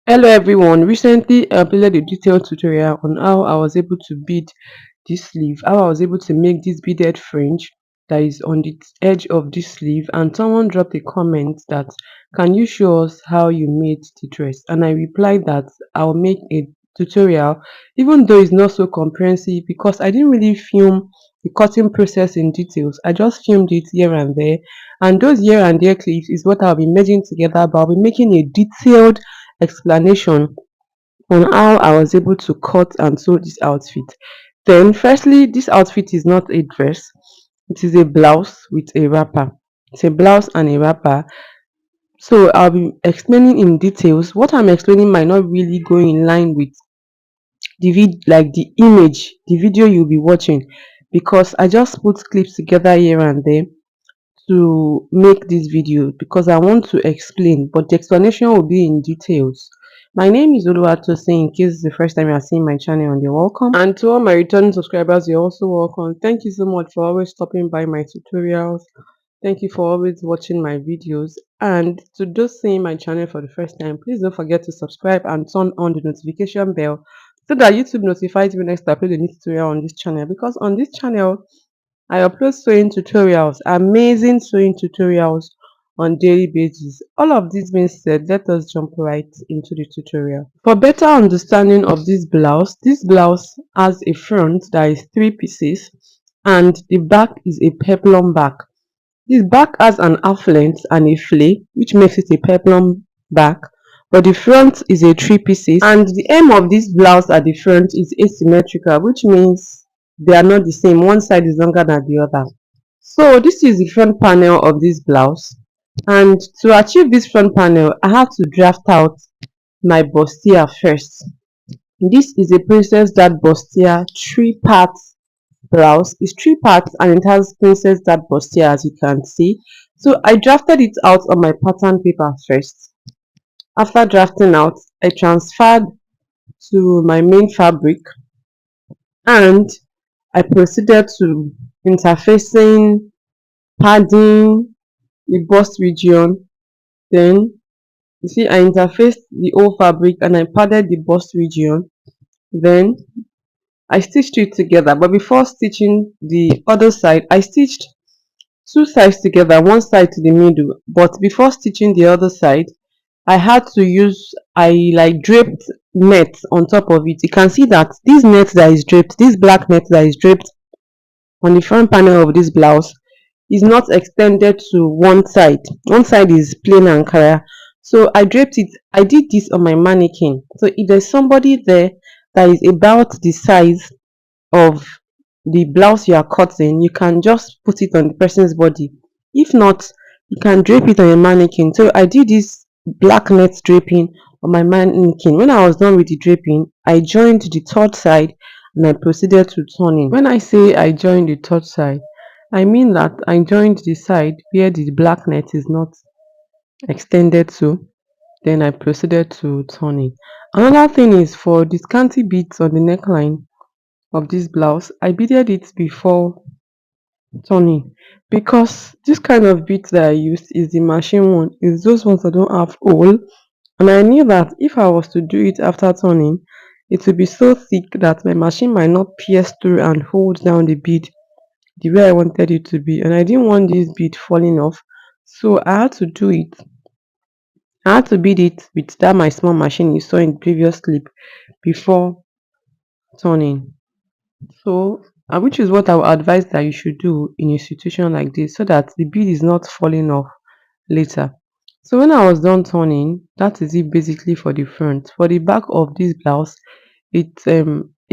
Hello everyone. Recently, I uploaded a detailed tutorial on how I was able to bead this sleeve, how I was able to make this beaded fringe that is on the edge of this sleeve. And someone dropped a comment that, can you show us how you made the dress? And I replied that I'll make a tutorial, even though it's not so comprehensive because I didn't really film the cutting process in details. I just filmed it here and there, and those here and there clips is what I'll be merging together, but I'll be making a detailed explanation on how I was able to cut and sew this outfit. Then, firstly, this outfit is not a dress, it is a blouse with a wrapper. It's a blouse and a wrapper. So, I'll be explaining in details. What I'm explaining might not really go in line with like the image, the video you'll be watching, because I just put clips together here and there to make this video because I want to explain, but the explanation will be in details. My name is Oluwatosin. In case it's the first time you are seeing my channel, and you're welcome. And to all my returning subscribers, you're also welcome. Thank you so much for always stopping by my tutorials. Thank you for always watching my videos. And to those seeing my channel for the first time, please don't forget to subscribe and turn on the notification bell so that YouTube notifies you next I upload a new tutorial on this channel. Because on this channel, I upload sewing tutorials, amazing sewing tutorials on daily basis. All of this being said, let us jump right into the tutorial. For better understanding of this blouse has a front that is 3 pieces and the back is a peplum back. This back has an half length and a flay, which makes it a peplum back, but the front is a 3 pieces, and the hem of this blouse at the front is asymmetrical, which means they are not the same. One side is longer than the other. So this is the front panel of this blouse, and to achieve this front panel, I have to draft out my bustier first. This is a Princess Dad bustier 3 part blouse. It's 3 parts and it has Princess Dad bustier, as you can see. So I drafted it out on my pattern paper first. After drafting out, I transferred to my main fabric and I proceeded to interfacing, padding the bust region. Then you see I interfaced the whole fabric and I padded the bust region. Then I stitched it together, but before stitching the other side, I stitched two sides together, one side to the middle. But before stitching the other side, I like draped net on top of it. You can see that this net that is draped, this black net that is draped on the front panel of this blouse is not extended to one side. One side is plain Ankara. So I draped it. I did this on my mannequin. So if there's somebody there that is about the size of the blouse you are cutting, you can just put it on the person's body. If not, you can drape it on your mannequin. So I did this black net draping on my mannequin. When I was done with the draping, I joined the third side and I proceeded to turning. When I say I joined the third side, I mean that I joined the side where the black net is not extended to, then I proceeded to turning. Another thing is, for the scanty beads on the neckline of this blouse, I beaded it before turning because this kind of beads that I used is the machine one, is those ones that don't have hole, and I knew that if I was to do it after turning, it would be so thick that my machine might not pierce through and hold down the bead the way I wanted it to be, and I didn't want this bead falling off, so I had to bead it with that my small machine you saw in the previous clip before turning. So, which is what I would advise that you should do in a situation like this so that the bead is not falling off later. So when I was done turning, that is it basically for the front. For the back of this blouse, it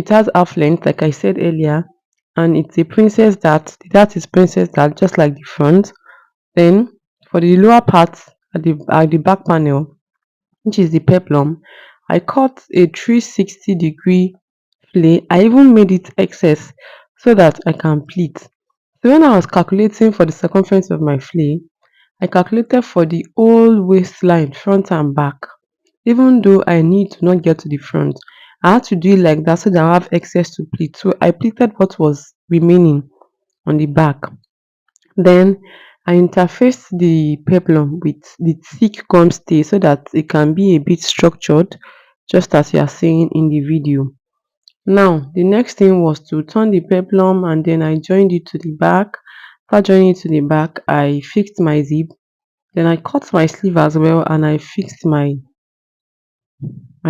has half length like I said earlier, and it's a princess that is princess that just like the front. Then for the lower part at the back panel, which is the peplum, I cut a 360-degree flay. I even made it excess so that I can pleat. So when I was calculating for the circumference of my flay, I calculated for the whole waistline, front and back. Even though I need to not get to the front, I had to do it like that so that I have excess to pleat. So I pleated what was remaining on the back. Then I interface the peplum with the thick gum stay so that it can be a bit structured, just as you are seeing in the video. Now, the next thing was to turn the peplum and then I joined it to the back. After joining it to the back, I fixed my zip. Then I cut my sleeve as well and I fixed my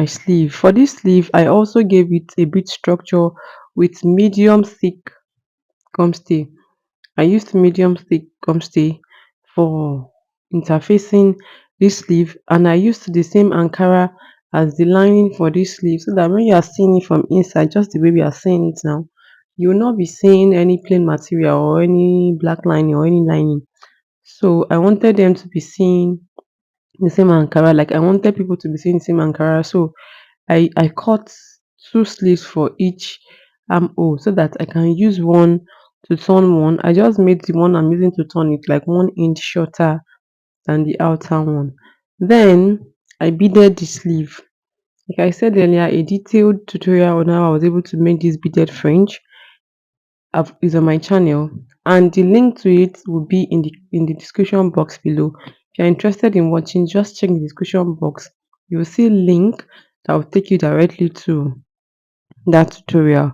sleeve. For this sleeve, I also gave it a bit structure with medium thick gum stay. I used medium thick gum stay for interfacing this sleeve and I used the same Ankara as the lining for this sleeve so that when you are seeing it from inside, just the way we are seeing it now, you will not be seeing any plain material or any black lining or any lining. So I wanted them to be seeing the same Ankara, like I wanted people to be seeing the same Ankara. So I cut two sleeves for each armhole so that I can use one to turn one. I just made the one I'm using to turn it like 1 inch shorter than the outer one. Then I beaded the sleeve. Like I said earlier, a detailed tutorial on how I was able to make this beaded fringe is on my channel, and the link to it will be in the description box below. If you're interested in watching, just check the description box. You will see link that will take you directly to that tutorial.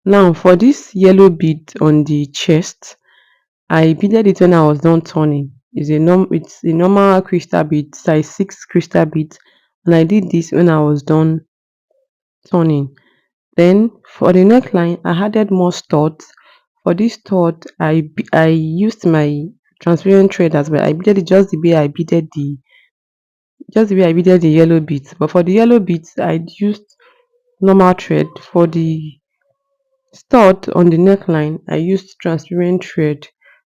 Now for this yellow bead on the chest, I beaded it when I was done turning. It's a normal crystal bead, size 6 crystal bead, and I did this when I was done turning. Then for the neckline, I added more studs. For this stud, I used my transparent thread as well. I beaded it just the way I beaded the yellow beads. But for the yellow beads, I used normal thread. For the stud on the neckline, I used transparent thread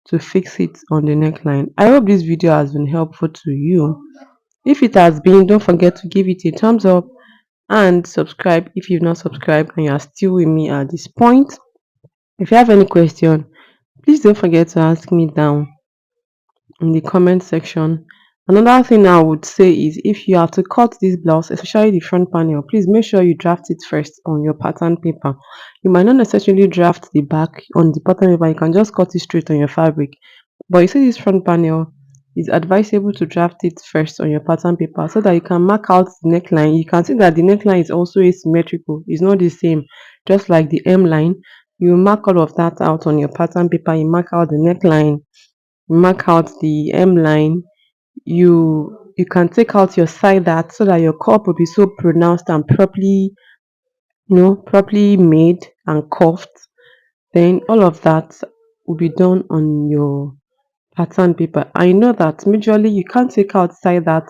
to fix it on the neckline. I hope this video has been helpful to you. If it has been, don't forget to give it a thumbs up and subscribe if you've not subscribed and you are still with me at this point. If you have any question, please don't forget to ask me down in the comment section. Another thing I would say is if you are to cut this blouse, especially the front panel, please make sure you draft it first on your pattern paper. You might not necessarily draft the back on the pattern paper, you can just cut it straight on your fabric. But you see this front panel, it's advisable to draft it first on your pattern paper so that you can mark out the neckline. You can see that the neckline is also asymmetrical, it's not the same, just like the M line. You mark all of that out on your pattern paper, you mark out the neckline, mark out the M line. You can take out your side dart so that your cup will be so pronounced and properly made and cuffed. Then all of that will be done on your pattern paper. I know that majorly you can't take out side dart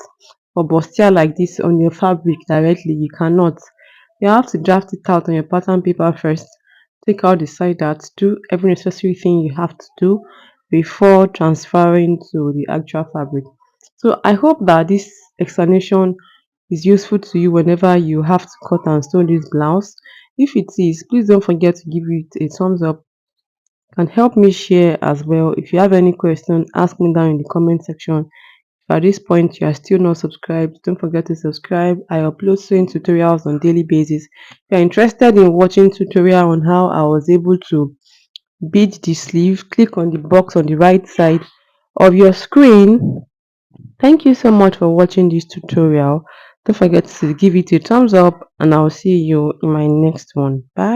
or bustier like this on your fabric directly. You cannot. You have to draft it out on your pattern paper first. Take out the side dart, do every necessary thing you have to do before transferring to the actual fabric. So I hope that this explanation is useful to you whenever you have to cut and sew this blouse. If it is, please don't forget to give it a thumbs up and help me share as well. If you have any question, ask me down in the comment section. If at this point you are still not subscribed, don't forget to subscribe. I upload sewing tutorials on daily basis. If you are interested in watching tutorial on how I was able to bead the sleeve, click on the box on the right side of your screen. Thank you so much for watching this tutorial. Don't forget to give it a thumbs up and I'll see you in my next one. Bye.